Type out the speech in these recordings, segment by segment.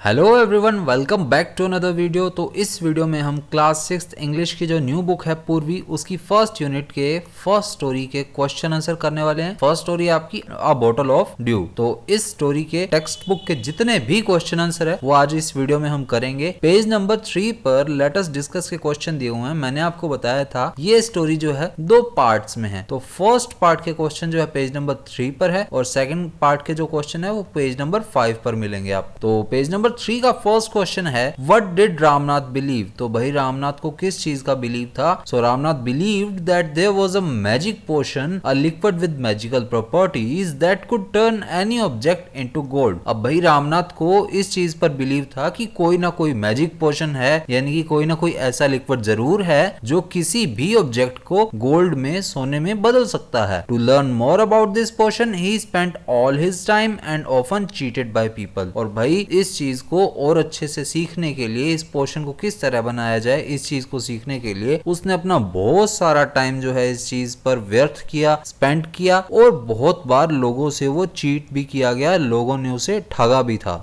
Hello everyone, welcome back to another video. तो इस video में हम क्लास 6 इंग्लिश की जो न्यू बुक है पूर्वी, उसकी फर्स्ट यूनिट के फर्स्ट स्टोरी के क्वेश्चन आंसर करने वाले हैं। फर्स्ट स्टोरी है आपकी अ बॉटल ऑफ ड्यू। तो इस स्टोरी के टेक्स्ट बुक के जितने भी क्वेश्चन आंसर है वो आज इस वीडियो में हम करेंगे। पेज नंबर 3 पर लेट अस डिस्कस के क्वेश्चन दिए हुए हैं। मैंने आपको बताया था ये स्टोरी जो है दो पार्ट्स में है। तो फर्स्ट पार्ट के क्वेश्चन जो है पेज नंबर 3 पर है और सेकंड पार्ट के जो क्वेश्चन है वो पेज नंबर 5 पर मिलेंगे आप। तो पेज नंबर 3 का फर्स्ट क्वेश्चन है व्हाट डिड रामनाथ बिलीव। तो भाई रामनाथ को किस चीज का बिलीव था? So Ramnath believed that there was a magic potion, a liquid with magical properties that could turn any object into gold. अब भाई रामनाथ को इस चीज पर बिलीव था कि कोई ना कोई मैजिक पोशन है, यानी कि कोई ना कोई ऐसा लिक्विड जरूर है जो किसी भी ऑब्जेक्ट को गोल्ड में, सोने में बदल सकता है। To learn more about this potion he spent all his time and often cheated by people. और भाई इस चीज को और अच्छे से सीखने के लिए, इस पोशन को किस तरह बनाया जाए, इस चीज को सीखने के लिए उसने अपना बहुत सारा टाइम जो है इस चीज पर व्यर्थ किया, स्पेंड किया, और बहुत बार लोगों से वो चीट भी किया गया, लोगों ने उसे ठगा भी था।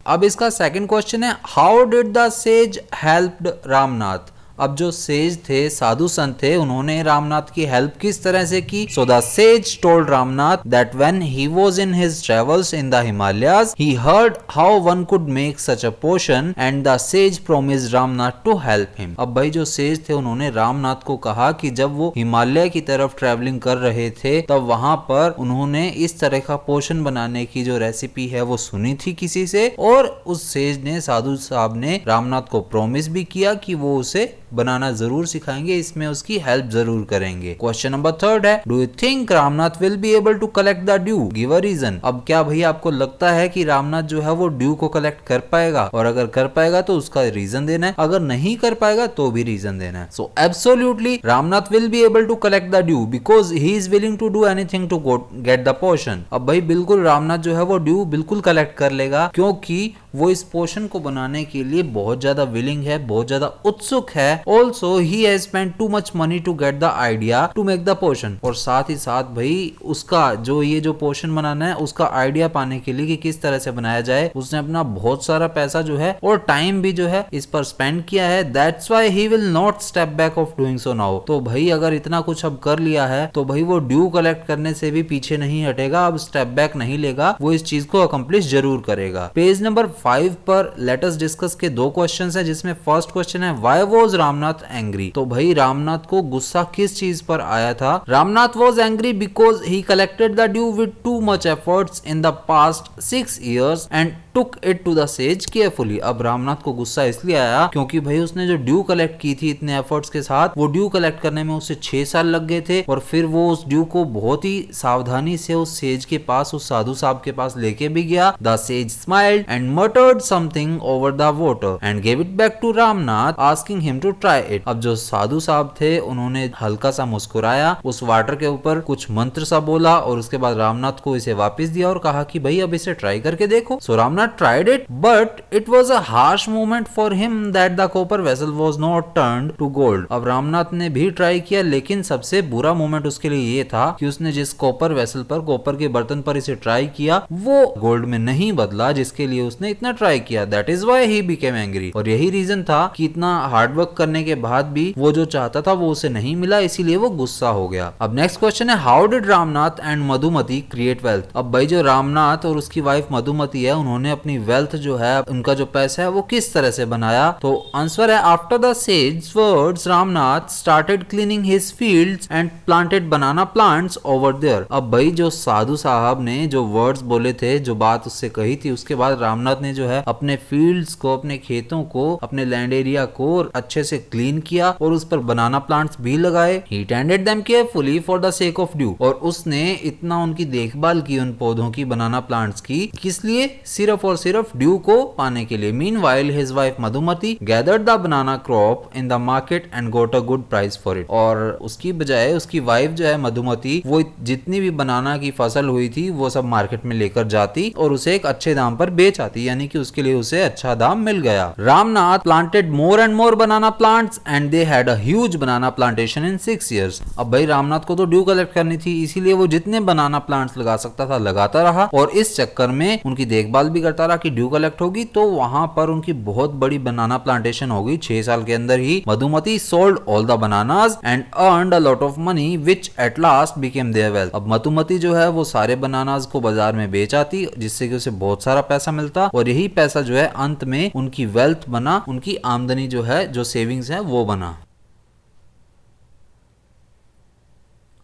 अब इसका सेकंड क्वेश्चन है how did the says helped Ramnath. अब जो सेज थे, साधु संत थे, उन्होंने रामनाथ की हेल्प किस तरह से की? So the sage told Ramnath that when he was in his travels in the Himalayas he heard how one could make such a potion and the sage promised Ramnath to help him. अब भाई जो सेज थे उन्होंने रामनाथ को कहा कि जब वो हिमालय की तरफ ट्रेवलिंग कर रहे थे तब वहां पर उन्होंने इस तरह का पोशन बनाने की जो रेसिपी है वो सुनी थी किसी से, और उस सेज ने, साधु साहब ने रामनाथ को प्रॉमिस भी किया कि वो उसे बनाना जरूर सिखाएंगे, इसमें उसकी हेल्प जरूर करेंगे। क्वेश्चन नंबर 3 है do you think Ramnath will be able to collect the dew? Give a reason. अब क्या भैया आपको लगता है कि रामनाथ जो है वो ड्यू को कलेक्ट कर पाएगा? और अगर कर पाएगा तो उसका रीजन देना है, अगर नहीं कर पाएगा तो भी रीजन देना है। So absolutely Ramnath will be able to collect the dew because he is willing to do anything to get the potion. अब भाई बिल्कुल रामनाथ जो है वो ड्यू बिल्कुल कलेक्ट कर लेगा, क्योंकि वो इस पोशन को बनाने के लिए बहुत ज्यादा विलिंग है, बहुत ज्यादा उत्सुक है। Also he has spent too much money to get the idea to make the potion. और साथ ही साथ भाई उसका जो ये जो पोशन बनाना है उसका आइडिया पाने के लिए कि किस तरह से बनाया जाए, उसने अपना बहुत सारा पैसा जो है और टाइम भी जो है इस पर स्पेंड किया है। That's why he will not step back of doing so now. तो भाई अगर इतना कुछ अब कर लिया है तो भाई वो ड्यू कलेक्ट करने से भी पीछे नहीं हटेगा, अब स्टेप बैक नहीं लेगा, वो इस चीज को अकम्प्लिश जरूर करेगा। पेज नंबर 5 पर लेट अस डिस्कस के दो क्वेश्चंस हैं, जिसमें फर्स्ट क्वेश्चन है व्हाई वाज रामनाथ एंग्री। तो भाई रामनाथ को गुस्सा किस चीज पर आया था? Ramnath was angry because he collected the dew with too much efforts in the past 6 years and took it to the sage carefully. अब रामनाथ को गुस्सा इसलिए आया क्योंकि भाई उसने जो ड्यू कलेक्ट की थी इतने एफर्ट्स के साथ, वो ड्यू कलेक्ट करने में उसे 6 साल लग गए थे, और फिर वो उस ड्यू को बहुत ही सावधानी से उस सेज के पास, उस साधु साहब के पास लेके भी गया। The sage smiled and muttered something over the water and gave it back to Ramnath asking him to try it. अब जो साधु साहब थे उन्होंने हल्का सा मुस्कुराया, उस वाटर के ऊपर कुछ मंत्र सा बोला और उसके बाद रामनाथ को इसे वापस दिया और कहा कि भाई अब इसे ट्राई करके देखो। सो Ramnath tried it, but it was a harsh moment for him that the copper vessel was not turned to gold. अब रामनाथ ने भी ट्राई किया, लेकिन सबसे बुरा मोमेंट उसके लिए ये था कि उसने जिस कॉपर वेसल पर, कॉपर के बर्तन पर इसे ट्राई किया, वो गोल्ड में नहीं बदला जिसके लिए उसने इतना ट्राई किया। That is why he became angry. और यही रीजन था कि इतना हार्डवर्क करने के बाद भी वो जो चाहता था वो उसे नहीं मिला, इसीलिए वो गुस्सा हो गया। अब नेक्स्ट क्वेश्चन है how did Ramnath and Madhumati create wealth. अब भाई जो रामनाथ और उसकी वाइफ मधुमती है उन्होंने अपनी वेल्थ जो है, उनका जो पैसा है वो किस तरह से बनाया? तो आंसर है after the sage words Ramnath started cleaning his fields and planted banana plants over there. अब भाई जो साधु साहब ने जो वर्ड्स बोले थे, जो बात उससे कही थी, उसके बाद रामनाथ ने जो है अपने फील्ड्स को, अपने खेतों को, अपने लैंड एरिया को अच्छे से क्लीन किया और उस पर बनाना प्लांट्स भी लगाए। He tended them carefully for the sake of dew. और उसने इतना उनकी देखभाल की उन पौधों की, बनाना प्लांट्स की, किस लिए? सिर्फ और सिर्फ ड्यू को पाने के लिए। Meanwhile, his wife Madhumati gathered the banana crop in the market and got a good price for it. और उसकी बजाय उसकी वाइफ जो है मधुमती, वो जितनी भी बनाना की फसल हुई थी वो सब मार्केट में लेकर जाती और उसे एक अच्छे दाम पर बेच आती, यानी कि उसके लिए उसे अच्छा दाम मिल गया। Ramnath planted more and more banana plants and they had a huge banana plantation in 6 years। अब भाई रामनाथ को तो ड्यू कलेक्ट करनी थी, इसीलिए वो जितने बनाना प्लांट्स लगा सकता था लगाता रहा और इस चक्कर में उनकी देखभाल भी करता रहा कि ड्यू कलेक्ट होगी तो वहां पर उनकी बहुत बड़ी बनाना प्लांटेशन होगी। 6 साल के अंदर ही Madhumati sold all the bananas and earned a lot of money which at last became their wealth. अब मधुमती जो है वो सारे बनानास को बाजार में बेच आती जिससे कि उसे बहुत सारा पैसा मिलता और यही पैसा जो है अंत में उनकी वेल्थ बना, उनकी आमदनी जो है, जो सेविंग्स है वो बना।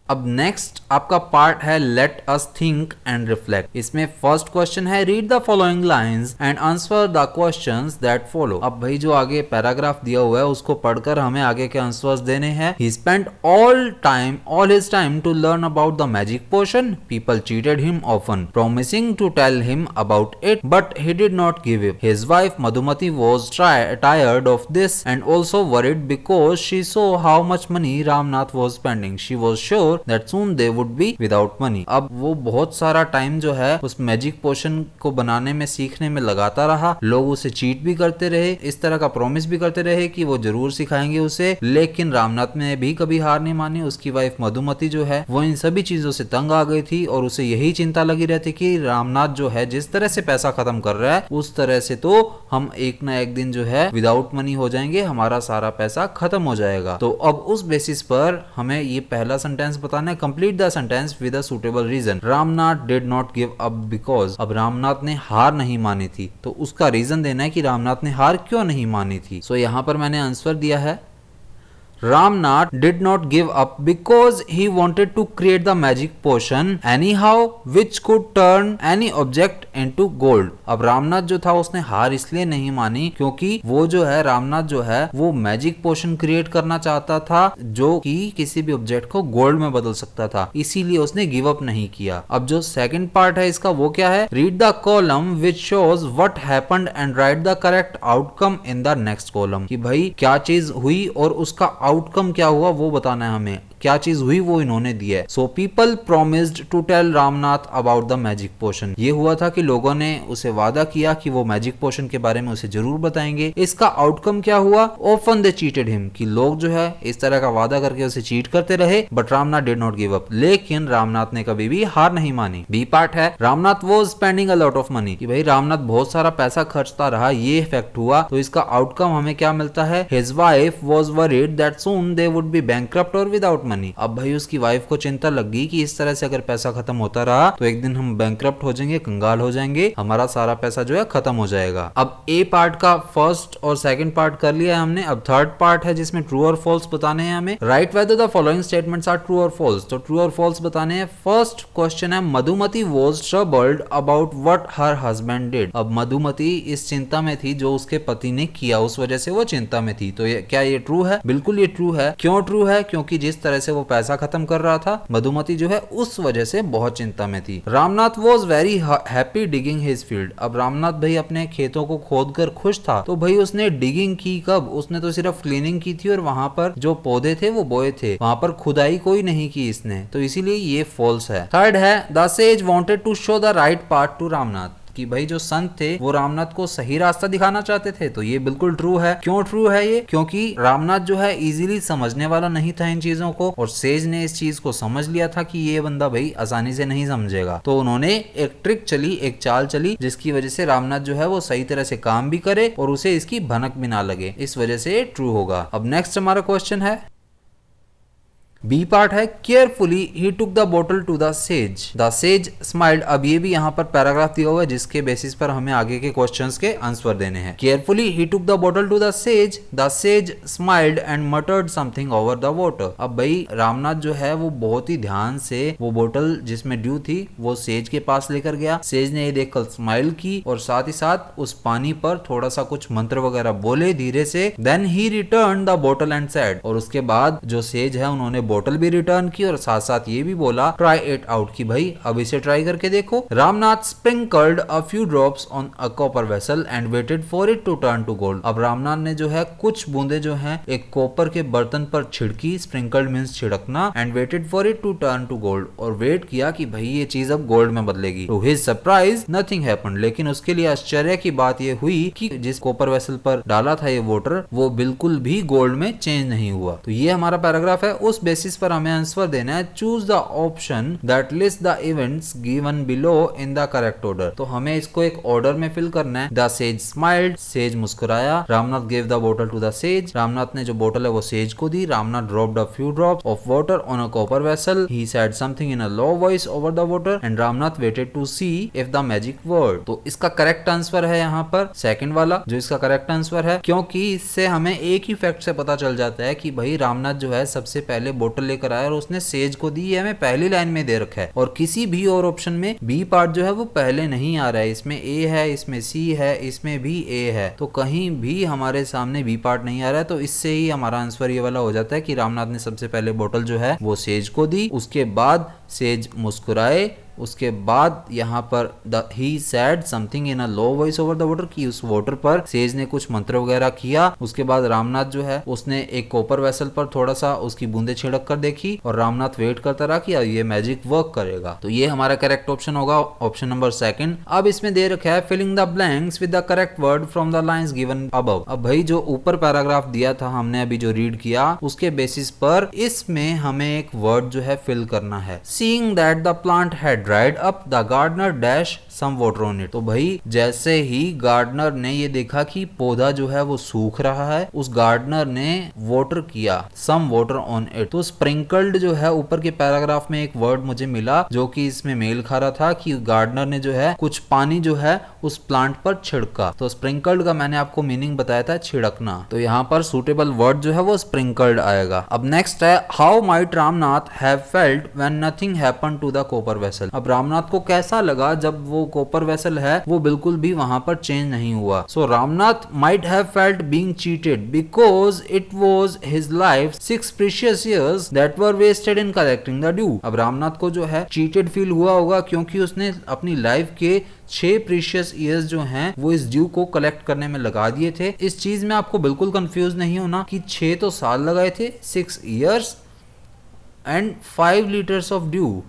अब नेक्स्ट आपका पार्ट है let us think and reflect. इसमें फर्स्ट क्वेश्चन है read the following lines and answer the questions that follow. अब भाई जो आगे पैराग्राफ दिया हुआ है उसको पढ़कर हमें आगे के आंसर्स देने हैं। He spent all his time to learn about the magic potion. People cheated him often promising to tell him about it, but he did not give it. His wife Madhumati was tired of this and also worried because she saw how much money Ramnath was spending. She was sure that soon they would be without money. अब वो बहुत सारा time जो है उस magic potion को बनाने में, सीखने में लगाता रहा। लोग उसे चीट भी करते रहे, इस तरह का प्रॉमिस भी करते रहे कि वो जरूर सिखाएंगे उसे, लेकिन रामनाथ ने भी कभी हार नहीं मानी। उसकी वाइफ मधुमती जो है वो इन सभी चीजों से तंग आ गई थी और उसे यही चिंता लगी रहती कि रामनाथ जो है जिस तरह से पैसा खत्म कर रहा है उस तरह से तो हम एक ना एक दिन जो है विदाउट मनी हो जाएंगे, हमारा सारा पैसा खत्म हो जाएगा। तो अब उस बेसिस पर हमें ये पहला सेंटेंस बताना है, complete the sentence with a suitable reason. Ramnath did not give up because. अब रामनाथ ने हार नहीं मानी थी तो उसका रीजन देना है कि रामनाथ ने हार क्यों नहीं मानी थी। सो यहाँ पर मैंने आंसर दिया है Ramnath did not give up because he wanted to create the magic potion anyhow which could turn any object into gold। अब रामनाथ जो था उसने हार इसलिए नहीं मानी क्योंकि वो जो है रामनाथ जो है वो मैजिक पोशन क्रिएट करना चाहता था जो कि किसी भी ऑब्जेक्ट को गोल्ड में बदल सकता था, इसीलिए उसने गिव अप नहीं किया। अब जो सेकंड पार्ट है इसका वो क्या है, read the column which shows what happened and right the correct outcome in the next column. कि भाई क्या चीज हुई और उसका आउटकम क्या हुआ वो बताना है हमें, क्या चीज हुई वो इन्होंने दिया है। So people promised to tell Ramnath about the magic potion. ये हुआ था कि लोगों ने उसे वादा किया कि वो मैजिक पोशन के बारे में उसे जरूर बताएंगे। इसका आउटकम क्या हुआ, ऑफन दे चीटेड हिम, कि लोग जो है इस तरह का वादा करके उसे चीट करते रहे, but Ramnath did not give up, लेकिन रामनाथ ने कभी भी हार नहीं मानी। बी पार्ट है Ramnath was spending a lot of money, कि भाई रामनाथ बहुत सारा पैसा खर्चता रहा, ये इफेक्ट हुआ। तो इसका आउटकम हमें क्या मिलता है, his wife was worried that soon they would be bankrupt और विदाउट मनी। अब भाई उसकी वाइफ को चिंता लग गई कि इस तरह से अगर पैसा खत्म होता रहा तो एक दिन हम बैंकक्रप्ट हो जाएंगे, कंगाल हो जाएंगे, हमारा सारा पैसा जो है खत्म हो जाएगा। अब ए पार्ट का फर्स्ट और सेकंड पार्ट कर लिया है हमने। अब थर्ड पार्ट है जिसमें ट्रू और फॉल्स बताने हैं हमें। Write whether the following statements are true और फॉल्स। तो ट्रू और फॉल्स बताने हैं। फर्स्ट क्वेश्चन है Madhumati was troubled about what her husband did. अब मधुमती इस चिंता में थी जो उसके पति ने किया, उस वजह से वो चिंता में थी। तो क्या ये ट्रू है? बिल्कुल ये ट्रू है। क्यों ट्रू है? क्योंकि जिस तरह से वो पैसा खत्म कर रहा था मधुमती जो है उस वजह से बहुत चिंता में थी। Ramnath was very happy digging his field. अब रामनाथ भाई अपने खेतों को खोदकर खुश था। तो भाई उसने डिगिंग की कब? उसने तो सिर्फ क्लीनिंग की थी और वहां पर जो पौधे थे वो बोए थे, वहां पर खुदाई कोई नहीं की इसने, तो इसीलिए ये फॉल्स है। थर्ड है the sage wanted to show the right path to Ramnath, कि भाई जो संत थे वो रामनाथ को सही रास्ता दिखाना चाहते थे, तो ये बिल्कुल ट्रू है। क्यों ट्रू है ये? क्योंकि रामनाथ जो है इजीली समझने वाला नहीं था इन चीजों को, और सेज ने इस चीज को समझ लिया था कि ये बंदा भाई आसानी से नहीं समझेगा। तो उन्होंने एक ट्रिक चली, एक चाल चली, जिसकी वजह से रामनाथ जो है वो सही तरह से काम भी करे और उसे इसकी भनक भी ना लगे, इस वजह से ट्रू होगा। अब नेक्स्ट हमारा क्वेश्चन है बी पार्ट है carefully he took the bottle to the sage. The sage smiled. अब ये भी यहाँ पर पैराग्राफ दिया हुआ है जिसके बेसिस पर हमें आगे के क्वेश्चंस के आंसर देने हैं। Carefully he took the bottle to the sage smiled and muttered something over the water. अब भाई रामनाथ जो है वो बहुत ही ध्यान से वो बोतल जिसमें ड्यू थी वो सेज के पास लेकर गया। सेज ने ये देखकर स्माइल की और साथ ही साथ उस पानी पर थोड़ा सा कुछ मंत्र वगैरह बोले धीरे से। Then he return the bottle and said. और उसके बाद जो सेज है उन्होंने बोतल भी रिटर्न की और साथ साथ ये भी बोला ट्राई इट आउट की भाई अब इसे ट्राई करके देखो। Ramnath sprinkled a few drops on a copper vessel and waited for it to turn to gold. अब रामनाथ ने जो है कुछ बूंदे जो है एक कॉपर के बर्तन पर छिड़की, स्प्रिंकल्ड मींस छिड़कना, and waited for it to turn to gold, और वेट किया कि भाई ये चीज अब गोल्ड में बदलेगी। To his surprise nothing happened, लेकिन उसके लिए आश्चर्य की बात ये हुई कि जिस कॉपर वेसल पर डाला था ये वाटर वो बिल्कुल भी गोल्ड में चेंज नहीं हुआ। तो ये हमारा पैराग्राफ है, उस बेसिस पर हमें आंसर देना है choose the option that list the events given below in the correct order. तो हमें इसको एक ऑर्डर में फिल करना है। द सेज स्माइल्ड, सेज मुस्कुराया। रामनाथ गेव द बोतल टू द सेज, रामनाथ ने जो बोतल है वो सेज को दी। Ramnath dropped a few drops of water on a copper vessel, he said something in a low voice over the water and Ramnath waited to see if the magic word. तो इसका correct answer है यहाँ पर second वाला, जो इसका correct answer है, क्योंकि इससे हमें एक ही फैक्ट से पता चल जाता है कि भाई रामनाथ जो है सबसे पहले बोतल लेकर आया और उसने सेज को दी, हमें पहली लाइन में दे रखा है। और किसी भी और ऑप्शन में बी पार्ट जो है वो पहले नहीं आ रहा है, इसमें ए है, इसमें सी है, इसमें भी ए है, तो कहीं भी हमारे सामने बी पार्ट नहीं आ रहा है। तो इससे ही हमारा आंसर ये वाला हो जाता है कि रामनाथ ने सबसे पहले बोतल जो है वो सेज को दी, उसके बाद सेज मुस्कुराए, उसके बाद यहाँ पर he said something in a low voice over the water, कि उस वाटर पर सेज ने कुछ मंत्र वगैरह किया। उसके बाद रामनाथ जो है उसने एक कॉपर वेसल पर थोड़ा सा उसकी बूंदे छिड़क कर देखी और रामनाथ वेट करता रहा कि ये मैजिक वर्क करेगा। तो ये हमारा करेक्ट ऑप्शन होगा, ऑप्शन नंबर सेकंड। अब इसमें दे रखा है filling the blanks with the correct word from the lines given above. अब भाई जो ऊपर पैराग्राफ दिया था हमने अभी जो रीड किया उसके बेसिस पर इसमें हमें एक वर्ड जो है फिल करना है। Seeing that the plant had dried up, the gardener dash some water on it। तो भाई जैसे ही गार्डनर ने ये देखा कि पौधा जो है वो सूख रहा है, उस गार्डनर ने वाटर किया some water on it। तो स्प्रिंकल्ड जो है ऊपर के पैराग्राफ में एक वर्ड मुझे मिला जो कि इसमें मेल खा रहा था कि गार्डनर ने जो है कुछ पानी जो है उस प्लांट पर छिड़का। तो स्प्रिंकल्ड का मैंने आपको मीनिंग बताया था छिड़कना, तो यहाँ पर सुटेबल वर्ड जो है वो स्प्रिंकल्ड आएगा। अब नेक्स्ट है how might Ramnath have felt when nothing happened to the copper vessel. अब रामनाथ को कैसा लगा जब वो कॉपर वेसल है वो बिल्कुल भी वहां पर चेंज नहीं हुआ। So Ramnath might have felt being cheated because it was his life 6 precious years that were wasted in collecting the dew. अब रामनाथ को जो है चीटेड फील हुआ होगा क्योंकि उसने अपनी लाइफ के 6 प्रीशियस ईयर्स जो हैं वो इस ड्यू को कलेक्ट करने में लगा दिए थे। इस चीज में आपको बिल्कुल कंफ्यूज नहीं होना कि 6 तो साल लगाए थे, 6 years and 5 litres of due,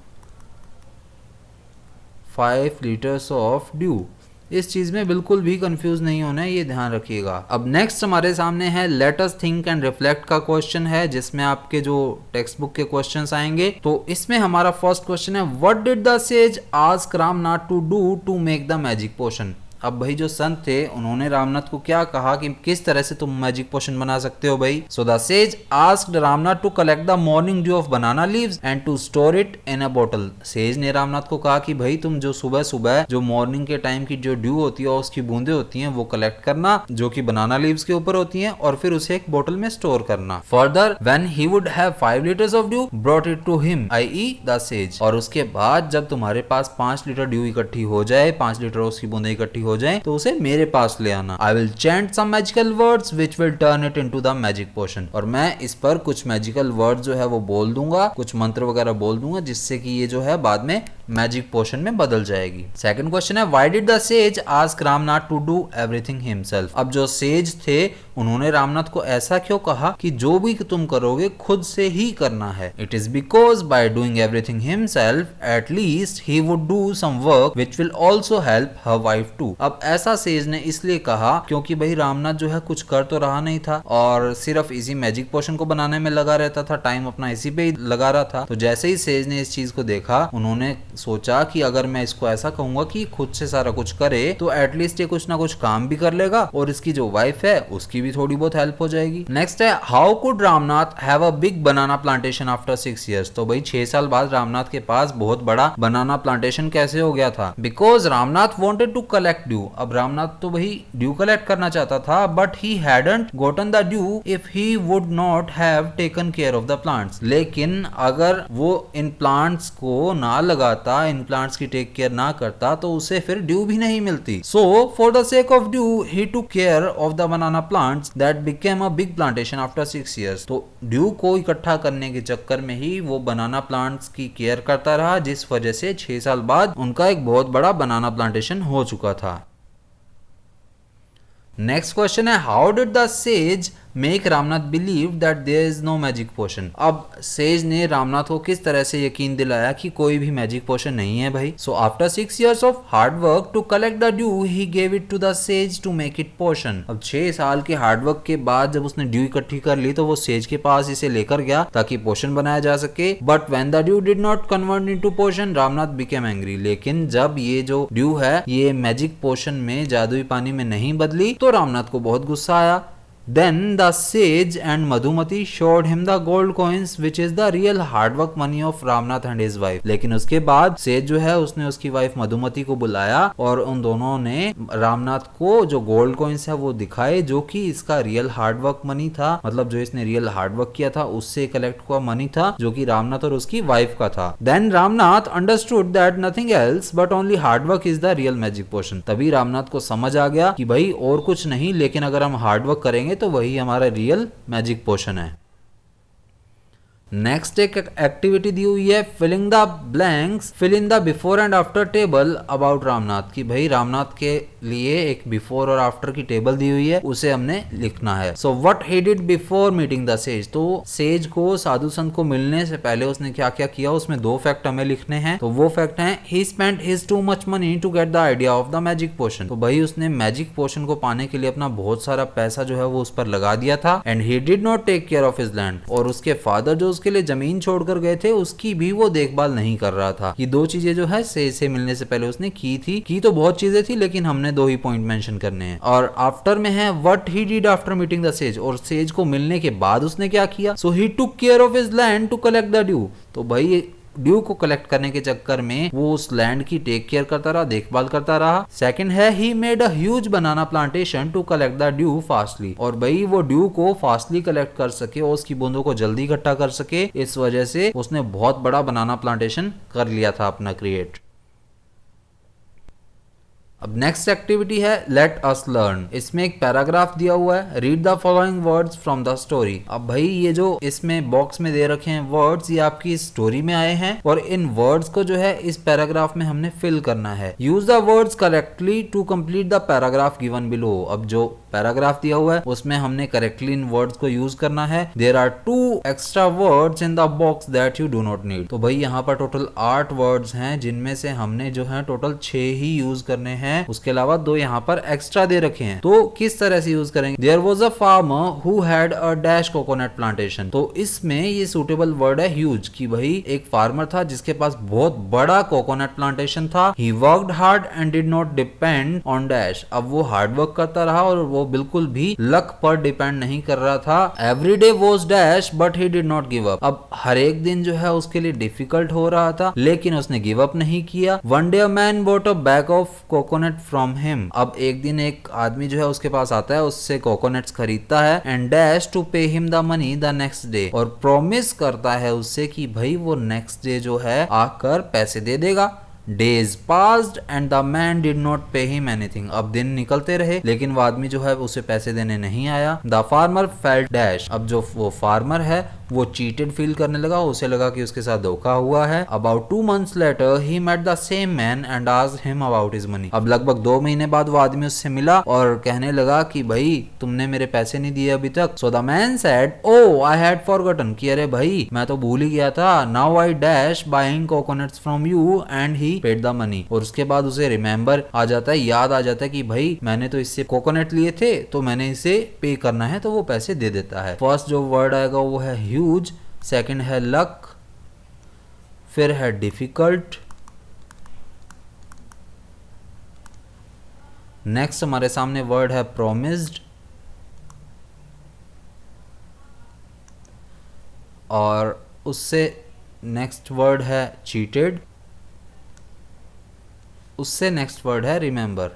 5 litres of due. इस चीज में बिल्कुल भी कंफ्यूज नहीं होना है, ये ध्यान रखिएगा। अब नेक्स्ट हमारे सामने है let us think and reflect का क्वेश्चन है, जिसमें आपके जो टेक्स्ट बुक के क्वेश्चंस आएंगे। तो इसमें हमारा फर्स्ट क्वेश्चन है what did the sage ask Ramnath to do to make the magic potion. अब भाई जो संत थे उन्होंने रामनाथ को क्या कहा कि किस तरह से तुम मैजिक पोशन बना सकते हो भाई। So the sage asked Ramnath to collect the morning dew of banana leaves and to store it in a बोतल। सेज ने रामनाथ को कहा कि भाई तुम जो सुबह सुबह जो मॉर्निंग के टाइम की जो ड्यू होती है और उसकी बूंदे होती हैं वो कलेक्ट करना जो कि बनाना लीव्स के ऊपर होती हैं और फिर उसे एक बोतल में स्टोर करना। Further when he would have 5 litres of dew brought it to him i.e. The sage. और उसके बाद जब तुम्हारे पास 5 लीटर ड्यू इकट्ठी हो जाए, 5 लीटर उसकी बूंदे इकट्ठी हो जाए तो उसे मेरे पास ले आना। I will chant some magical words which will turn it into the magic potion. और मैं इस पर कुछ मैजिकल वर्ड जो है वो बोल दूंगा, कुछ मंत्र वगैरह बोल दूंगा जिससे कि ये जो है बाद में मैजिक पोशन में बदल जाएगी। सेकंड क्वेश्चन है why did the sage ask Ramnath to do everything himself. अब जो सेज थे उन्होंने रामनाथ को ऐसा क्यों कहा कि जो भी तुम करोगे खुद से ही करना है। It is because by doing everything himself at least he would do some work which will also help her wife too. अब ऐसा सेज ने इसलिए कहा क्योंकि भाई रामनाथ जो है कुछ कर तो रहा नहीं था और सिर्फ इसी मैजिक पोशन को बनाने में लगा रहता था, टाइम अपना इसी पे ही लगा रहा था। तो जैसे ही सेज ने इस चीज को देखा उन्होंने सोचा कि अगर मैं इसको ऐसा कहूंगा कि खुद से सारा कुछ करे तो एटलीस्ट ये कुछ ना कुछ काम भी कर लेगा और इसकी जो वाइफ है उसकी भी थोड़ी बहुत हेल्प हो जाएगी। नेक्स्ट है how could Ramnath have a big banana plantation after 6 years. तो भाई 6 साल बाद रामनाथ के पास बहुत बड़ा बनाना प्लांटेशन कैसे हो गया था। Because Ramnath wanted to collect dew. अब रामनाथ तो भाई ड्यू कलेक्ट करना चाहता था but he hadn't gotten the dew if he would not have taken care of the plants. लेकिन अगर वो इन प्लांट्स को ना लगाता लगाता, इन प्लांट्स की टेक केयर ना करता तो उसे फिर ड्यू भी नहीं मिलती। So for the sake of dew he took care of the banana plants that became a big plantation after 6 years। तो ड्यू को इकट्ठा करने के चक्कर में ही वो बनाना प्लांट्स की केयर करता रहा, जिस वजह से 6 साल बाद उनका एक बहुत बड़ा बनाना प्लांटेशन हो चुका था। नेक्स्ट क्वेश्चन है, how did the sage make Ramnath believe that there is no magic potion. अब सेज ने रामनाथ को किस तरह से यकीन दिलाया कि कोई भी मैजिक पोशन नहीं है भाई। So after 6 years of hard work to collect the dew he gave it to the sage to make it potion. अब 6 साल के हार्ड वर्क के बाद जब उसने ड्यू इकट्ठी कर ली तो वो सेज के पास इसे लेकर गया ताकि पोशन बनाया जा सके। But when the dew did not convert into potion Ramnath became angry. लेकिन जब ये जो ड्यू है ये मैजिक पोशन में जादुई पानी में नहीं बदली तो रामनाथ को बहुत गुस्सा आया। Then the sage and Madhumati showed him the gold coins which is the real hard work money of Ramnath and his wife। लेकिन उसके बाद सेज जो है उसने उसकी वाइफ मधुमती को बुलाया और उन दोनों ने रामनाथ को जो गोल्ड कॉइन्स है वो दिखाए जो कि इसका रियल हार्ड वर्क मनी था, मतलब जो इसने रियल हार्ड वर्क किया था उससे कलेक्ट हुआ मनी था जो कि रामनाथ और उसकी वाइफ का था। Then Ramnath understood that nothing else but only hard work is the real magic potion. तभी रामनाथ को समझ आ गया कि भाई और कुछ नहीं, लेकिन अगर हम हार्ड वर्क करेंगे तो वही हमारा रियल मैजिक पोशन है। नेक्स्ट एक एक्टिविटी दी हुई है, filling the blanks fill in the before and after table about Ramnath. की भाई रामनाथ के लिए एक बिफोर और आफ्टर की टेबल दी हुई है, उसे हमने लिखना है। So what he did before meeting the says. तो सेज को साधु संत को मिलने से पहले उसने क्या क्या किया, उसमें 2 फैक्ट हमें लिखने हैं। तो वो फैक्ट हैं, he spent his too much money to get the idea of the magic potion. तो भाई उसने मैजिक पोशन को पाने के लिए अपना बहुत सारा पैसा जो है वो उस पर लगा दिया था। And he did not take care of his land. और उसके फादर जो के लिए जमीन छोड़कर गए थे उसकी भी वो देखभाल नहीं कर रहा था। ये 2 चीजें जो है से मिलने से पहले उसने की तो बहुत चीजें थी लेकिन हमने 2 ही पॉइंट मेंशन करने हैं। और आफ्टर में है what he did after meeting the sage. और सेज को मिलने के बाद उसने क्या किया, so he took care of his land to collect the dew. तो भाई ड्यू को कलेक्ट करने के चक्कर में वो उस लैंड की टेक केयर करता रहा, देखभाल करता रहा। सेकंड है, he made a huge banana plantation to collect the dew fastly. और भाई वो ड्यू को फास्टली कलेक्ट कर सके और उसकी बूंदों को जल्दी इकट्ठा कर सके, इस वजह से उसने बहुत बड़ा बनाना प्लांटेशन कर लिया था अपना क्रिएट। अब नेक्स्ट एक्टिविटी है लेट अस लर्न। इसमें एक पैराग्राफ दिया हुआ है, read the following words from the story. अब भाई ये जो इसमें बॉक्स में दे रखे हैं वर्ड्स ये आपकी स्टोरी में आए हैं और इन वर्ड्स को जो है इस पैराग्राफ में हमने फिल करना है। Use the words correctly to complete the paragraph given below. अब जो पैराग्राफ दिया हुआ है उसमें हमने करेक्टली इन वर्ड्स को यूज करना है। There are 2 extra words in the box that you do not need. तो भाई यहाँ पर टोटल 8 वर्ड्स हैं जिनमें से हमने जो है टोटल 6 ही यूज करने हैं, उसके अलावा 2 यहाँ पर एक्स्ट्रा दे रखे हैं। तो किस तरह से यूज करेंगे, there was a farmer who had a dash coconut plantation. तो इसमें ये सूटेबल वर्ड है ह्यूज, कि भाई एक फार्मर था जिसके पास बहुत बड़ा कोकोनट प्लांटेशन था। He worked hard and did not depend on dash. अब वो हार्ड वर्क करता रहा और वो बिल्कुल भी लक पर डिपेंड नहीं कर रहा था। Every day was dash but he did not give up. अब हर एक दिन जो है उसके लिए डिफिकल्ट हो रहा था लेकिन उसने गिव अप नहीं किया। One day a man bought a bag of coconut from him. अब एक दिन एक आदमी जो है उसके पास आता है, उससे कोकोनट्स खरीदता है and dash to pay him the money the next day. और प्रॉमिस करता है उससे कि भाई वो नेक्स्ट डे जो है आकर पैसे दे देगा। Days passed and the man did not pay him anything। अब दिन निकलते रहे लेकिन वो आदमी जो है उसे पैसे देने नहीं आया। The farmer felt dash। अब जो वो फार्मर है वो चीटेड फील करने लगा, उसे लगा कि उसके साथ धोखा हुआ है। About 2 months later he met the same man and asked him about his money। अब लगभग 2 महीने बाद वो आदमी उससे मिला और कहने लगा कि भाई तुमने मेरे पैसे नहीं दिए अभी तक। So the man said, oh I had forgotten। कि अरे भाई मैं तो भूल ही गया था। Now I dash buying coconuts from you and he paid the money। और उसके बाद उसे रिमेम्बर आ जाता है, याद आ जाता है कि भाई मैंने तो इससे कोकोनट लिए थे तो मैंने इसे पे करना है, तो वो पैसे दे देता है। फर्स्ट जो वर्ड आएगा वो है ह्यूज, सेकंड है लक, फिर है डिफिकल्ट, नेक्स्ट हमारे सामने वर्ड है प्रॉमिस्ड, और उससे नेक्स्ट वर्ड है चीटेड, उससे नेक्स्ट वर्ड है रिमेंबर।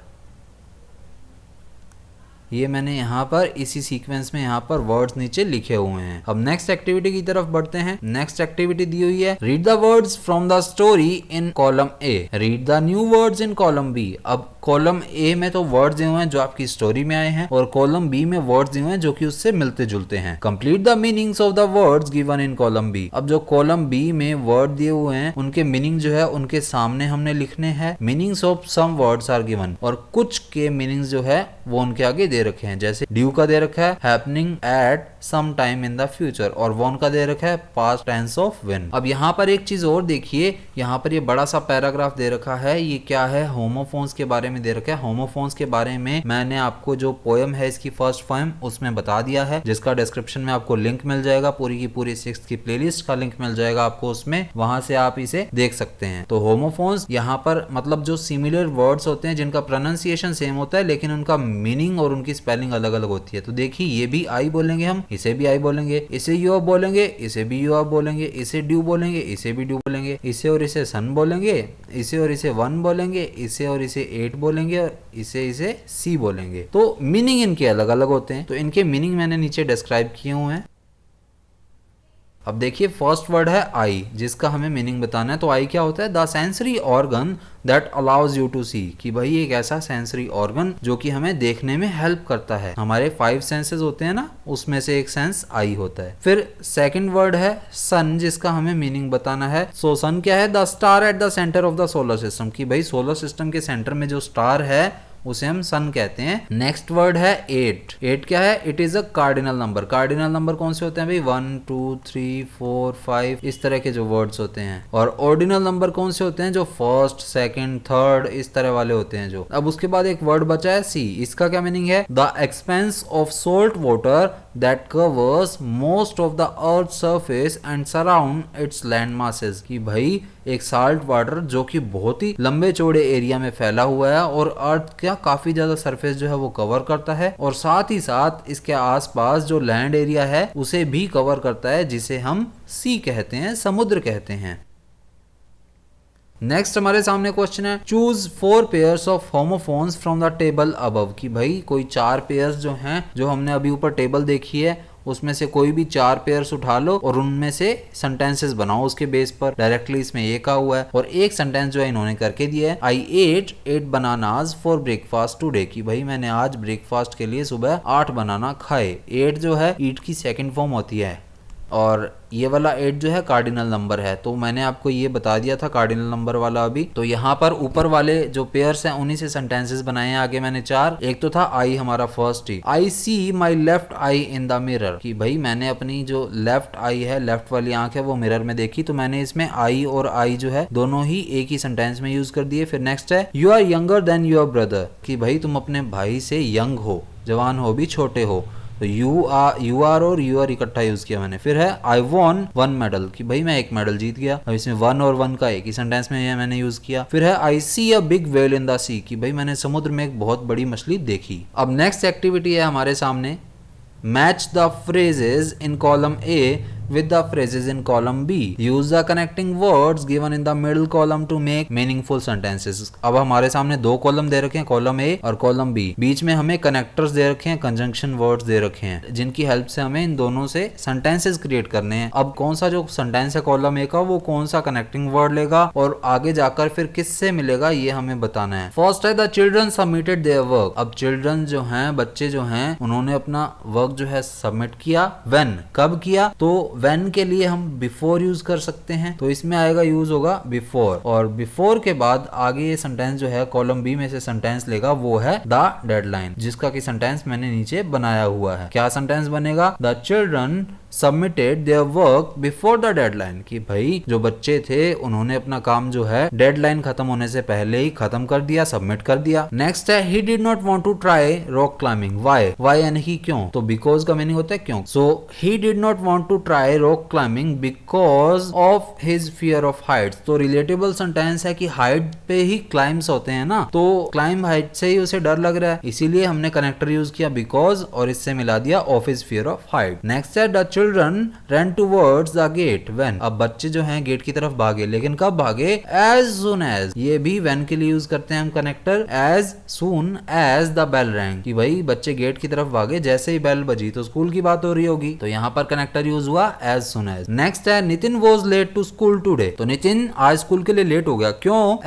ये मैंने यहाँ पर इसी सीक्वेंस में यहाँ पर वर्ड्स नीचे लिखे हुए हैं। अब नेक्स्ट एक्टिविटी की तरफ बढ़ते हैं। नेक्स्ट एक्टिविटी दी हुई है read the words from the story in column A, read the new words in column B. अब कॉलम ए में तो वर्ड्स दिए हुए हैं जो आपकी स्टोरी में आए हैं और कॉलम बी में वर्ड्स दिए हुए हैं जो कि उससे मिलते जुलते हैं। Complete the meanings of the words given in column B. अब जो कॉलम बी में वर्ड दिए हुए हैं उनके मीनिंग जो है उनके सामने हमने लिखने हैं। Meanings of some words are given, और कुछ के मीनिंग्स जो है वो उनके आगे दे रखे हैं। जैसे ड्यू का दे रखा है happening at some time in the future, और वॉन का दे रखा है पास्ट टेंस ऑफ विन। अब यहाँ पर एक चीज और देखिए, यहाँ पर ये बड़ा सा पैराग्राफ दे रखा है। ये क्या है, होमोफोन्स के बारे में दे रखा है। होमोफोन्स के बारे में मैंने आपको जो पोएम है इसकी फर्स्ट पोएम उसमें बता दिया है, जिसका डिस्क्रिप्शन में आपको लिंक मिल जाएगा। पूरी की पूरी 6th की प्लेलिस्ट का लिंक मिल जाएगा आपको उसमें, वहां से आप इसे देख सकते हैं। तो होमोफोन्स यहाँ पर मतलब जो सिमिलर वर्ड्स होते हैं जिनका प्रोनाउंसिएशन सेम होता है लेकिन उनका मीनिंग और उनकी स्पेलिंग अलग अलग होती है। तो देखिए ये भी आई बोलेंगे, हम इसे भी आई बोलेंगे, इसे यू अप बोलेंगे, इसे भी यू अप बोलेंगे, इसे ड्यू बोलेंगे, इसे भी ड्यू बोलेंगे, इसे और इसे सन बोलेंगे, इसे और इसे वन बोलेंगे, इसे और इसे 8 बोलेंगे, और इसे सी बोलेंगे। तो मीनिंग इनके अलग अलग होते हैं। तो इनके मीनिंग मैंने नीचे डिस्क्राइब किए हुए हैं। अब देखिए फर्स्ट वर्ड है आई, जिसका हमें मीनिंग बताना है। तो आई क्या होता है, the sensory organ that allows you to see, कि भाई एक ऐसा सेंसरी ऑर्गन जो कि हमें देखने में हेल्प करता है। हमारे 5 सेंसेस होते हैं ना, उसमें से एक सेंस आई होता है। फिर सेकंड वर्ड है सन, जिसका हमें मीनिंग बताना है। सो सन क्या है, the star at the centre of the solar system, कि भाई सोलर सिस्टम के सेंटर में जो स्टार है उसे हम सन कहते हैं। नेक्स्ट वर्ड है 8। 8 क्या है, it is a cardinal number. Cardinal number कौन से होते हैं भाई, 1 2 3 4 5 इस तरह के जो वर्ड्स होते हैं। और ऑर्डिनल नंबर कौन से होते हैं, जो फर्स्ट सेकंड थर्ड इस तरह वाले होते हैं जो। अब उसके बाद एक वर्ड बचा है सी, इसका क्या मीनिंग है, the expense of salt water that covers most of the earth surface and surround it's land masses, कि भाई एक साल्ट वाटर जो कि बहुत ही लंबे चौड़े एरिया में फैला हुआ है और अर्थ क्या काफी ज्यादा सरफेस जो है वो कवर करता है, और साथ ही साथ इसके आसपास जो लैंड एरिया है उसे भी कवर करता है, जिसे हम सी कहते हैं, समुद्र कहते हैं। नेक्स्ट हमारे सामने क्वेश्चन है choose 4 pairs of homophones from the table above, कि भाई कोई 4 पेयर्स जो हैं जो हमने अभी ऊपर टेबल देखी है उसमें से कोई भी 4 पेयर्स उठा लो और उनमें से सेंटेंसेस बनाओ उसके बेस पर। डायरेक्टली इसमें ये कहा हुआ है, और एक सेंटेंस जो है इन्होंने करके दिया है, I ate 8 bananas for breakfast today, कि भाई मैंने आज ब्रेकफास्ट के लिए सुबह 8 बनाना खाए। 8 जो है ईट की सेकंड फॉर्म होती है, और ये वाला 8 जो है कार्डिनल नंबर है। तो मैंने आपको ये बता दिया था कार्डिनल नंबर वाला अभी। तो यहाँ पर ऊपर वाले जो पेयर्स हैं उन्हीं से सेंटेंसेस बनाए हैं। आगे मैंने 4, एक तो था आई हमारा फर्स्ट ही, I see my left eye in the mirror, कि भाई मैंने अपनी जो लेफ्ट आई है, लेफ्ट वाली आंख है, वो मिरर में देखी। तो मैंने इसमें आई और आई जो है दोनों ही एक ही सेंटेंस में यूज कर दिए। फिर नेक्स्ट है you are younger than your brother, कि भाई तुम अपने भाई से यंग हो, जवान हो भी, छोटे हो। तो यू आर और यू आर इकट्ठा यूज किया मैंने। फिर है आई वॉन 1 मेडल, कि भाई मैं 1 मेडल जीत गया। अब इसमें 1 और 1 का एक ही सेंटेंस में मैंने यूज किया। फिर है I see a big whale in the sea, कि भाई मैंने समुद्र में एक बहुत बड़ी मछली देखी। अब नेक्स्ट एक्टिविटी है हमारे सामने match the phrases in column A with the phrases in column B. Use the connecting words given in the middle column to make meaningful sentences. अब हमारे सामने 2 कॉलम दे रखे हैं, कॉलम A और कॉलम B। बीच में हमें कनेक्टर्स दे रखे हैं, कंजंक्शन वर्ड्स दे रखे हैं, जिनकी हेल्प से हमें इन दोनों से सेंटेंसेस क्रिएट करने हैं। अब कौन सा जो सेंटेंस है कॉलम A का, वो कौन सा कनेक्टिंग वर्ड लेगा और आगे जाकर फिर किससे मिलेगा, ये हमें बताना है। फर्स्ट है the children submitted their work. अब चिल्ड्रन जो हैं, बच्चे जो हैं, उन्होंने अपना वर्क जो है सबमिट किया। व्हेन, कब किया, तो व्हेन के लिए हम बिफोर यूज कर सकते हैं, तो इसमें आएगा यूज होगा बिफोर। और बिफोर के बाद आगे ये सेंटेंस जो है कॉलम बी में से सेंटेंस लेगा, वो है द डेडलाइन, जिसका कि सेंटेंस मैंने नीचे बनाया हुआ है। क्या सेंटेंस बनेगा, the children submitted their work before the deadline, कि भाई जो बच्चे थे उन्होंने अपना काम जो है डेडलाइन खत्म होने से पहले ही खत्म कर दिया, सबमिट कर दिया। नेक्स्ट है he did not want to try rock climbing. Why यानी कि क्यों, तो बिकॉज का मीनिंग होता है क्यों। So he did not want to try rock climbing because of his fear of heights. तो रिलेटेबल सेंटेंस है कि हाइट पे ही क्लाइम्स होते हैं ना, तो क्लाइंब हाइट से ही उसे डर लग रहा है, इसीलिए हमने कनेक्टर यूज किया बिकॉज और इससे मिला दिया of his fear of height. Next है the children run towards the gate when, अब बच्चे जो हैं गेट की तरफ भागे, लेकिन कब भागे, एज सुन एज, ये भी व्हेन के लिए यूज करते हैं हम connector, as soon as the bell rang, कि भाई बच्चे गेट की तरफ भागे जैसे ही बेल बजी, तो स्कूल की बात हो रही होगी, तो यहाँ पर कनेक्टर यूज हुआ एज सुन एज। नेक्स्ट है Nitin was late to school today, तो नितिन आज स्कूल के लिए लेट हो गया, क्यों,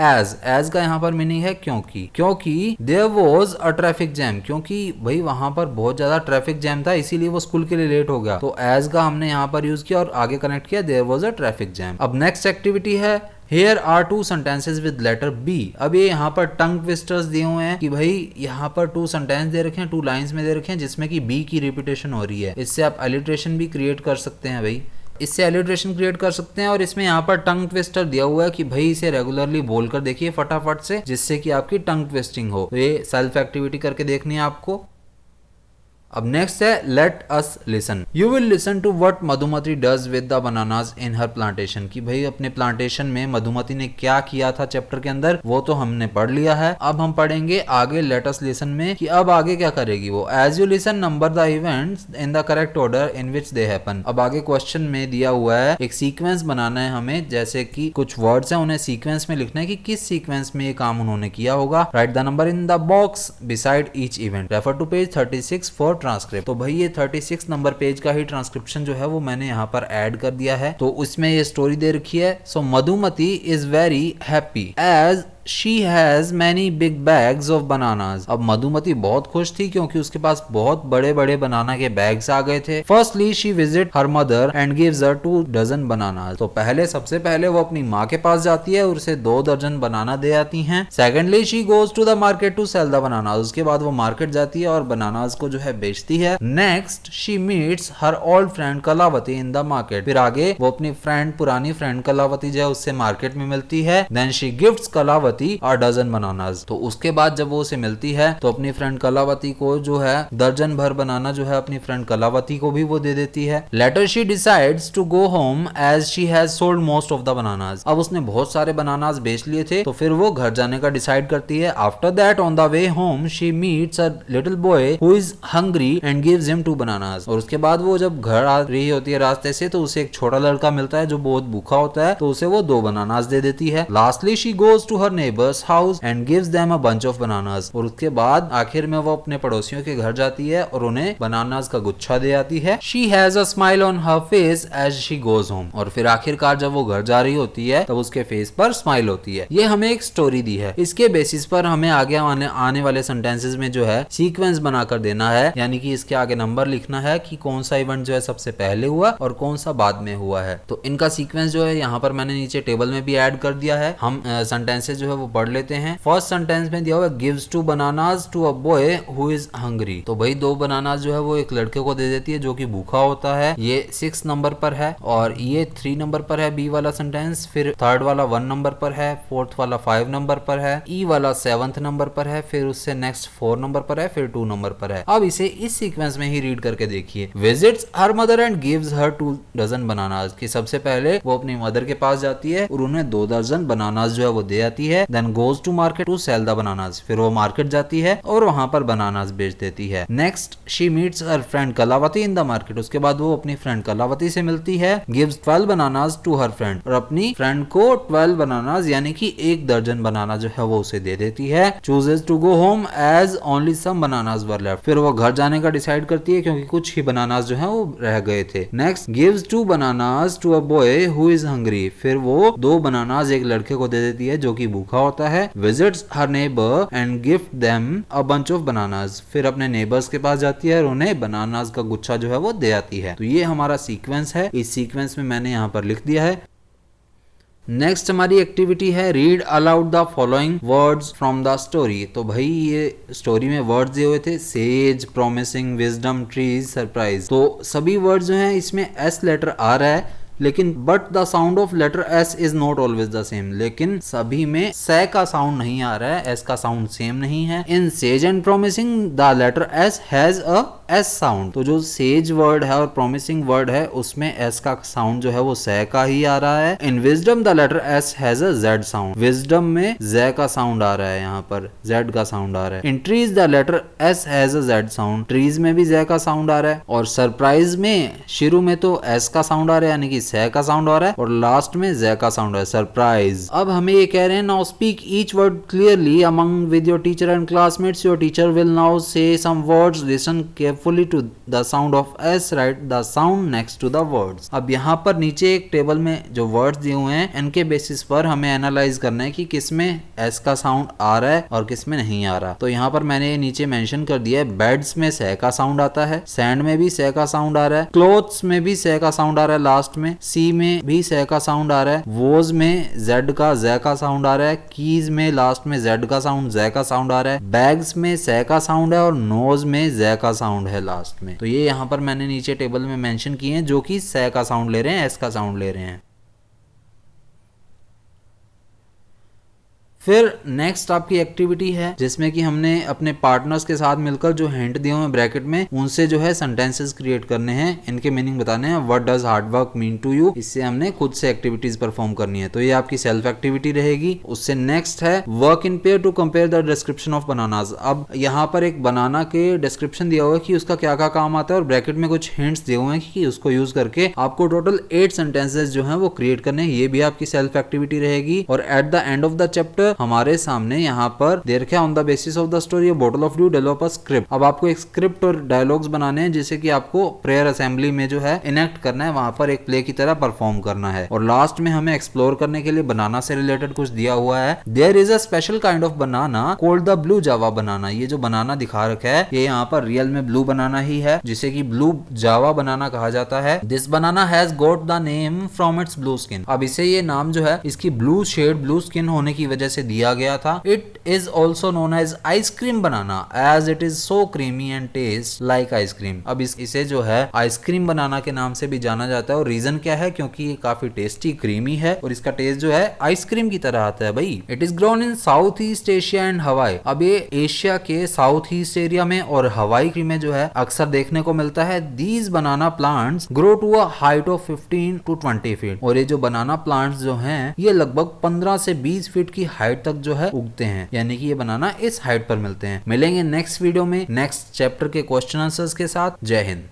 एज का यहाँ पर मीनिंग है क्योंकि there was a traffic jam, क्योंकि भाई वहां पर बहुत ज्यादा ट्रैफिक जैम था, इसीलिए वो स्कूल के लिए लेट हो गया, तो एज का हमने यहाँ पर यूज किया और आगे कनेक्ट किया there was a traffic jam. अब नेक्स्ट एक्टिविटी है Here are two sentences with letter B। अब ये यहाँ पर टंग ट्विस्टर्स दिए हुए हैं कि भाई यहाँ पर 2 सेंटेंस दे रखे हैं, 2 लाइंस में दे रखे हैं जिसमें कि B की रिपीटेशन हो रही है, इससे आप एलिट्रेशन भी क्रिएट कर सकते हैं भाई, इससे एलिट्रेशन क्रिएट कर सकते हैं। और इसमें यहाँ पर टंग ट्विस्टर दिया हुआ है कि भाई इसे रेगुलरली बोलकर देखिए फटाफट से, जिससे कि आपकी टंग ट्विस्टिंग हो, तो ये सेल्फ एक्टिविटी करके देखनी है आपको। अब नेक्स्ट है let us listen. You will listen to what Madhumati does with the bananas in her plantation, कि भाई अपने प्लांटेशन में मधुमती ने क्या किया था चैप्टर के अंदर, वो तो हमने पढ़ लिया है। अब हम पढ़ेंगे आगे लेट अस लिसन में कि अब आगे क्या करेगी वो। As you listen number the events in the correct order in which they happen. अब आगे क्वेश्चन में दिया हुआ है एक सीक्वेंस बनाना है हमें, जैसे कि कुछ वर्ड्स हैं उन्हें सीक्वेंस में लिखना है कि किस सीक्वेंस में ये काम उन्होंने किया होगा। Write the number in the box beside each event, refer to page 36 for transcript. तो भाई ये 36 नंबर पेज का ही ट्रांसक्रिप्शन जो है वो मैंने यहाँ पर ऐड कर दिया है। तो उसमें ये स्टोरी दे रखी है। So Madhumati is very happy as She has many big bags of bananas। अब मधुमती बहुत खुश थी क्योंकि उसके पास बहुत बड़े बड़े बनाना के बैग्स आ गए थे। Firstly, she visit her mother and gives her 2 dozen bananas। तो सबसे पहले वो अपनी माँ के पास जाती है और उसे 2 दर्जन बनाना दे आती हैं। Secondly, she goes to the market to sell the bananas। उसके बाद वो मार्केट जाती है और बनानास को जो है बेचती है। Next, she meets her old friend Kalavati in the market। फिर आगे वो अपनी पुरानी फ्रेंड कलावती जो है उससे मार्केट में मिलती है। Then she gifts कलावती और डजन बनानास। तो उसके बाद जब वो उसे मिलती है तो अपनी फ्रेंड कलावती को जो है दर्जन भर बनाना जो है अपनी फ्रेंड कलावती को भी वो दे देती है। Later she decides to go home as she has sold most of the bananas. अब उसने बहुत सारे बनानास बेच लिए थे तो फिर वो घर जाने का डिसाइड करती है। After that on the way home she meets a little boy who is hungry and gives him 2 bananas. और उसके बाद वो जब घर आ रही होती है रास्ते से तो उसे एक छोटा लड़का मिलता है जो बहुत भूखा होता है, तो उसे वो 2 बनानास दे देती है। Lastly she goes to her neighbor's house and gives them a bunch of bananas। और उसके बाद आखिर में वो अपने पड़ोसियों के घर जाती है और उन्हें बनानास का गुच्छा दे आती है। She has a smile on her face as she goes home। और फिर आखिरकार जब वो घर जा रही होती है तब उसके फेस पर स्माइल होती है। ये हमें एक स्टोरी दी है, इसके बेसिस पर हमें आगे आने वाले सेंटेंसेस में जो है सीक्वेंस बनाकर देना है, यानी कि इसके आगे नंबर लिखना है कि कौन सा इवेंट जो है सबसे पहले हुआ और कौन सा बाद में हुआ है। तो इनका सीक्वेंस जो है यहाँ पर मैंने नीचे टेबल में भी ऐड कर दिया है। हम सेंटेंसेस जो है वो पढ़ लेते हैं। फर्स्ट सेंटेंस में दिया हुआ gives 2 bananas to a boy who is hungry. तो भाई 2 बनानास जो है वो एक लड़के को दे देती है जो कि भूखा होता है। ये 6 नंबर पर है और ये 3 नंबर पर है बी वाला सेंटेंस। फिर थर्ड वाला 1 नंबर पर है, फोर्थ वाला 5 नंबर पर है, ई वाला 7th नंबर पर है, फिर उससे नेक्स्ट 4 नंबर पर है, फिर 2 नंबर पर है। अब इसे इस सीक्वेंस में ही रीड करके देखिए। Visits her mother and gives her 2 dozen bananas, कि सबसे पहले वो अपनी मदर के पास जाती है और उन्हें 2 दर्जन बनानास जो है वो दे आती है। Then goes to market to sell the bananas, फिर वो मार्केट जाती है और वहां पर बनानास बेच देती है। Next she meets her friend Kalavati in the market, उसके बाद वो अपनी फ्रेंड कलावती से मिलती है। Gives 12 bananas to her friend, और अपनी फ्रेंड को 12 बनानास यानी कि 1 दर्जन बनाना जो है वो उसे दे देती है। Chooses to go home as only some bananas were left, फिर वो घर जाने का डिसाइड करती है क्योंकि कुछ ही बनानास जो है वो रह गए थे। Next gives 2 bananas to a boy who is hungry, फिर वो 2 बनानास एक लड़के को दे देती है जो कि भूखा होता है। Visits her neighbour and gift them a bunch of bananas, फिर अपने नेबर्स के पास जाती है और उन्हें बनानास का गुच्छा जो है वो दे आती है। तो ये हमारा सीक्वेंस है, इस सीक्वेंस में मैंने यहाँ पर लिख दिया है। नेक्स्ट हमारी एक्टिविटी है read aloud the following words from the story. तो भाई ये स्टोरी में वर्ड्स दिए हुए थे says, promising, wisdom, trees, surprise. तो सभी वर्ड्स जो हैं इसमें एस लेटर आ रहा है, लेकिन but the sound of letter S is not always the same, लेकिन सभी में से का साउंड नहीं आ रहा है, एस का साउंड सेम नहीं है। In sage and promising the letter S has a S sound. तो जो सेज वर्ड है और प्रोमिसिंग वर्ड है उसमें एस का साउंड जो है वो से का ही आ रहा है। In wisdom the letter S has a Z sound. Wisdom में जे का साउंड आ रहा है, यहाँ पर जेड का साउंड आ रहा है। In trees the letter S has a Z sound. Trees में भी जे का साउंड आ रहा है। और सरप्राइज में शुरू में तो एस का साउंड आ रहा है यानी कि से का साउंड आ रहा है और लास्ट में जे का साउंड है, सरप्राइज। अब हमें ये कह रहे हैं now speak each word clearly among with your teacher and classmates. Your teacher will now say some words, listen carefully to the sound of S, write the sound next to the words. अब यहाँ पर नीचे एक table में जो words दिए हुए हैं इनके बेसिस पर हमें एनालाइज करना है कि किसमें एस का साउंड आ रहा है और किसमें नहीं आ रहा। तो यहाँ पर मैंने नीचे मेंशन कर दिया है, बेड्स में से का साउंड आता है, सैंड में भी से का साउंड आ रहा है, क्लोथ्स में भी से का साउंड आ रहा है, लास्ट में सी में भी से का साउंड आ रहा है, वोज में जेड का जे का साउंड आ रहा है, कीज में लास्ट में जेड का साउंड जे का साउंड आ रहा है, बैग्स में से का साउंड है और नोज में जे का साउंड है लास्ट में। तो ये यहाँ पर मैंने नीचे टेबल में मेंशन किए हैं जो कि से का साउंड ले रहे हैं, एस का साउंड ले रहे हैं। फिर नेक्स्ट आपकी एक्टिविटी है जिसमें कि हमने अपने पार्टनर्स के साथ मिलकर जो हिंट दिए हुए ब्रैकेट में उनसे जो है सेंटेंसेस क्रिएट करने हैं, इनके मीनिंग बताने हैं। What does hard work mean to you, इससे हमने खुद से एक्टिविटीज परफॉर्म करनी है। तो ये आपकी सेल्फ एक्टिविटी रहेगी। उससे नेक्स्ट है work in pair to compare the description of bananas. अब यहाँ पर एक बनाना के डिस्क्रिप्शन दिया हुआ है कि उसका क्या क्या काम आता है और ब्रैकेट में कुछ हिंट्स दिए हुए हैं कि उसको यूज करके आपको टोटल 8 सेंटेंसेस जो है वो क्रिएट करने हैं। ये भी आपकी सेल्फ एक्टिविटी रहेगी। और at the end of the chapter हमारे सामने यहाँ पर दे रखा है on the basis of the story bottle of due develop a script. अब आपको एक स्क्रिप्ट और डायलॉग्स बनाने हैं जिसे कि आपको प्रेयर असेंबली में जो है इनेक्ट करना है, वहां पर एक प्ले की तरह परफॉर्म करना है। और लास्ट में हमें एक्सप्लोर करने के लिए बनाना से रिलेटेड कुछ दिया हुआ है। There is a special kind of banana called the blue Java banana. ये जो बनाना दिखा रखा है ये यहाँ पर रियल में ब्लू बनाना ही है जिसे कि ब्लू जावा बनाना कहा जाता है। This banana has got the name from its blue skin. अब इसे ये नाम जो है इसकी ब्लू शेड, ब्लू स्किन होने की वजह से दिया गया था। It is also known as ice cream banana as it is so creamy and taste like ice cream. अब इसे जो है आइसक्रीम बनाना के नाम से भी जाना जाता है। और रीजन क्या है, क्योंकि ये काफी टेस्टी क्रीमी है और इसका टेस्ट जो है आइसक्रीम की तरह आता है भाई। It is grown in south east Asia and हवाई। अब ये एशिया के साउथ ईस्ट एरिया में और हवाई में जो है अक्सर देखने को मिलता है। These banana plants grow to a height of 15 to 20 feet. और ये जो बनाना प्लांट्स जो हैं ये लगभग 15 से 20 फीट की हाइट तक जो है उगते हैं, यानी कि ये बनाना इस हाइट पर मिलते हैं। मिलेंगे नेक्स्ट वीडियो में नेक्स्ट चैप्टर के क्वेश्चन आंसर्स के साथ। जय हिंद।